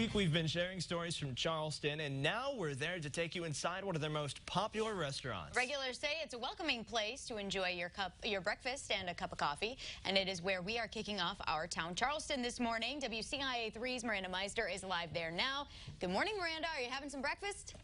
week we've been sharing stories from Charleston, and now we're there to take you inside one of their most popular restaurants. Regulars say it's a welcoming place to enjoy your breakfast and a cup of coffee, and it is where we are kicking off our town Charleston this morning. WCIA 3's Miranda Meister is live there now. Good morning, Miranda. Are you having some breakfast?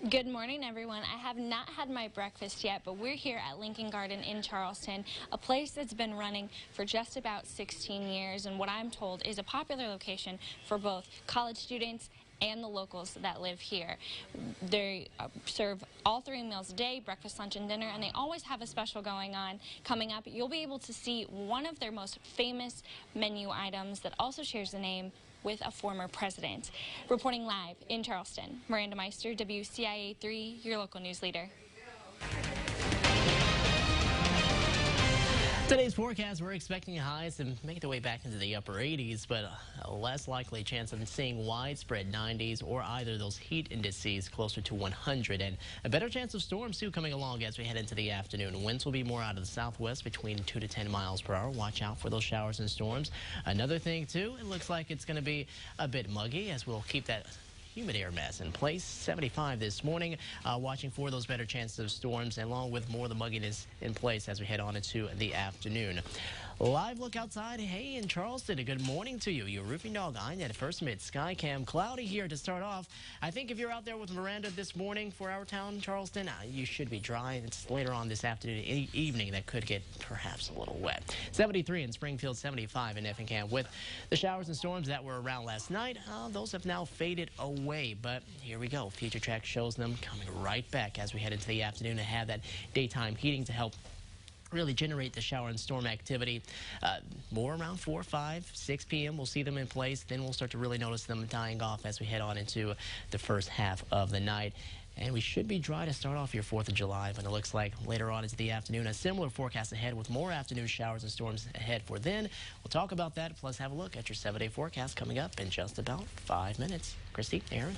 Good morning, everyone. I have not had my breakfast yet, but we're here at Lincoln Garden in Charleston, a place that's been running for just about 16 years, and what I'm told is a popular location for both college students and the locals that live here. They serve all 3 meals a day, breakfast, lunch, and dinner, and they always have a special going on. Coming up, you'll be able to see one of their most famous menu items that also shares the name with a former president. Reporting live in Charleston, Miranda Meister, WCIA 3, your local news leader. Today's forecast, we're expecting highs to make their way back into the upper 80s, but a less likely chance of seeing widespread 90s or either of those heat indices closer to 100. And a better chance of storms, too, coming along as we head into the afternoon. Winds will be more out of the southwest between 2 to 10 miles per hour. Watch out for those showers and storms. Another thing, too, it looks like it's going to be a bit muggy as we'll keep that humid air mass in place. 75 this morning, watching for those better chances of storms, and along with more of the mugginess in place as we head on into the afternoon. Live look outside. Hey, in Charleston, a good morning to you. Your roofing dog, I'm at First Mid Skycam. Cloudy here to start off. I think if you're out there with Miranda this morning for our town, Charleston, you should be dry. It's later on this afternoon, evening that could get perhaps a little wet. 73 in Springfield, 75 in Effingham. With the showers and storms that were around last night, those have now faded away. But here we go. Future Track shows them coming right back as we head into the afternoon to have that daytime heating to help really generate the shower and storm activity. More around 4, 5, 6 p.m. We'll see them in place. Then we'll start to really notice them dying off as we head on into the first half of the night. And we should be dry to start off your 4th of July, but it looks like later on into the afternoon, a similar forecast ahead with more afternoon showers and storms ahead for then. We'll talk about that, plus have a look at your 7-day forecast coming up in just about 5 minutes. Christy, Aaron.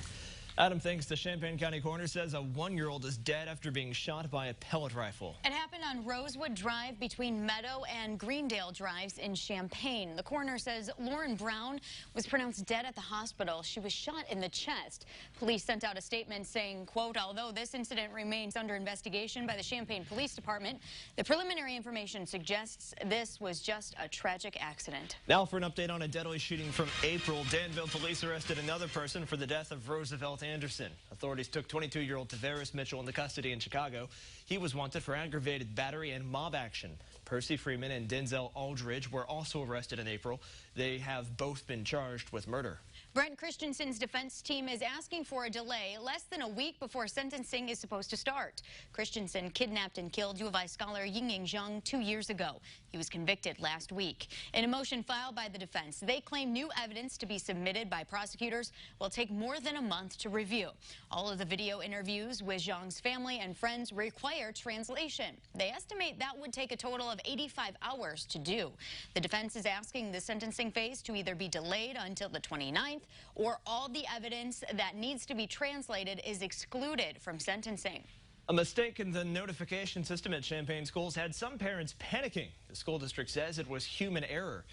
Adam, thanks. The Champaign County coroner says a 1-year-old is dead after being shot by a pellet rifle. It happened on Rosewood Drive between Meadow and Greendale Drives in Champaign. The coroner says Lauren Brown was pronounced dead at the hospital. She was shot in the chest. Police sent out a statement saying, quote, although this incident remains under investigation by the Champaign Police Department, the preliminary information suggests this was just a tragic accident. Now for an update on a deadly shooting from April. Danville police arrested another person for the death of Roosevelt Anderson. Authorities took 22-year-old Tavares Mitchell into custody in Chicago. He was wanted for aggravated battery and mob action. Percy Freeman and Denzel Aldridge were also arrested in April. They have both been charged with murder. Brent Christensen's defense team is asking for a delay less than a week before sentencing is supposed to start. Christensen kidnapped and killed U of I scholar Yingying Zheng 2 years ago. He was convicted last week. In a motion filed by the defense, they claim new evidence to be submitted by prosecutors will take more than a month to review. All of the video interviews with Zheng's family and friends require translation. They estimate that would take a total of 85 hours to do. The defense is asking the sentencing phase to either be delayed until the 29th or all the evidence that needs to be translated is excluded from sentencing. A mistake in the notification system at Champaign schools had some parents panicking. The school district says it was human error.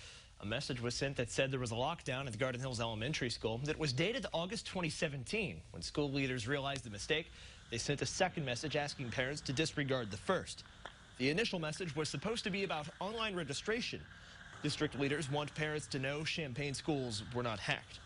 A message was sent that said there was a lockdown at the Garden Hills Elementary School that was dated August 2017. When school leaders realized the mistake, they sent a second message asking parents to disregard the first. The initial message was supposed to be about online registration. District leaders want parents to know Champaign schools were not hacked.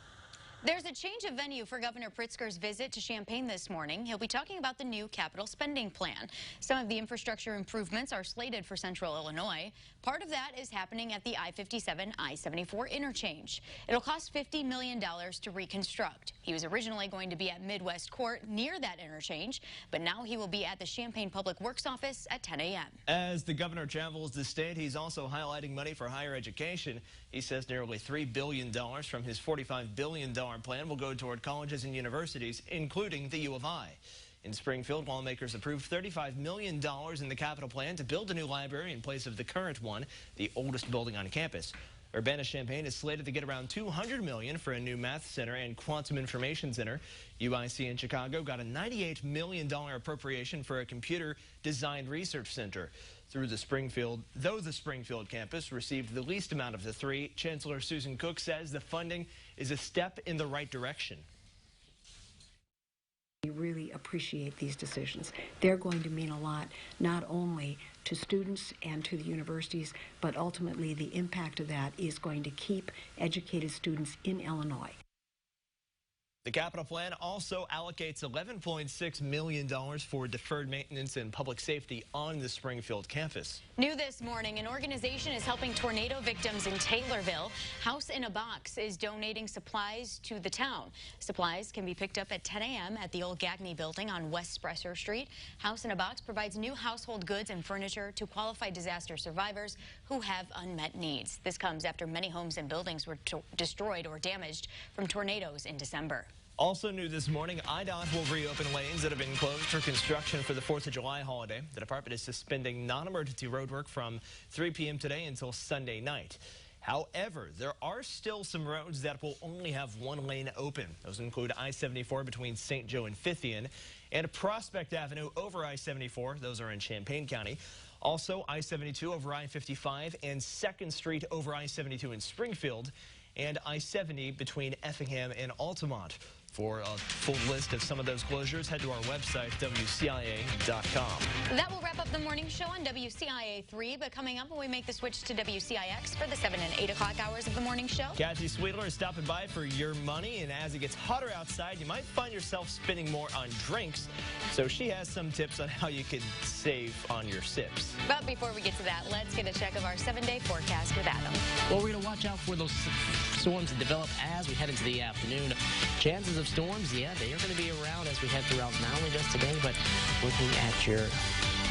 There's a change of venue for Governor Pritzker's visit to Champaign this morning. He'll be talking about the new capital spending plan. Some of the infrastructure improvements are slated for Central Illinois. Part of that is happening at the I-57, I-74 interchange. It'll cost $50 million to reconstruct. He was originally going to be at Midwest Court near that interchange, but now he will be at the Champaign Public Works office at 10 a.m. As the governor travels the state, he's also highlighting money for higher education. He says nearly $3 billion from his $45 billion plan will go toward colleges and universities, including the U of I. In Springfield, lawmakers approved $35 million in the capital plan to build a new library in place of the current one, the oldest building on campus. Urbana-Champaign is slated to get around $200 million for a new math center and quantum information center. UIC in Chicago got a $98 million appropriation for a computer design research center. Though the Springfield campus received the least amount of the three, Chancellor Susan Cook says the funding is a step in the right direction. We really appreciate these decisions. They're going to mean a lot, not only to students and to the universities, but ultimately the impact of that is going to keep educated students in Illinois. The capital plan also allocates $11.6 million for deferred maintenance and public safety on the Springfield campus. New this morning, an organization is helping tornado victims in Taylorville. House in a Box is donating supplies to the town. Supplies can be picked up at 10 a.m. at the old Gagne building on West Spresser Street. House in a Box provides new household goods and furniture to qualified disaster survivors who have unmet needs. This comes after many homes and buildings were destroyed or damaged from tornadoes in December. Also new this morning, IDOT will reopen lanes that have been closed for construction for the 4th of July holiday. The department is suspending non-emergency road work from 3 p.m. today until Sunday night. However, there are still some roads that will only have one lane open. Those include I-74 between St. Joe and Fithian and Prospect Avenue over I-74. Those are in Champaign County. Also, I-72 over I-55 and 2nd Street over I-72 in Springfield and I-70 between Effingham and Altamont. For a full list of some of those closures, head to our website, WCIA.com. That will wrap up the morning show on WCIA 3, but coming up when we make the switch to WCIX for the 7 and 8 o'clock hours of the morning show. Kathy Sweetler is stopping by for your money, and as it gets hotter outside, you might find yourself spending more on drinks, so she has some tips on how you can save on your sips. But before we get to that, let's get a check of our 7-day forecast with Adam. Well, we're going to watch out for those storms that develop as we head into the afternoon. Chances of storms, yeah, they are going to be around as we head throughout not only just today, but looking at your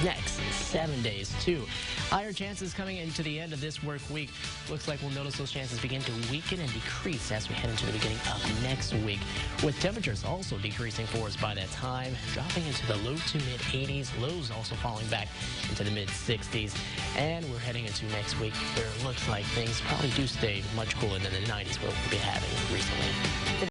next 7 days, too. Higher chances coming into the end of this work week. Looks like we'll notice those chances begin to weaken and decrease as we head into the beginning of next week, with temperatures also decreasing for us by that time, dropping into the low to mid 80s, lows also falling back into the mid 60s. And we're heading into next week where it looks like things probably do stay much cooler than the 90s we'll be having recently.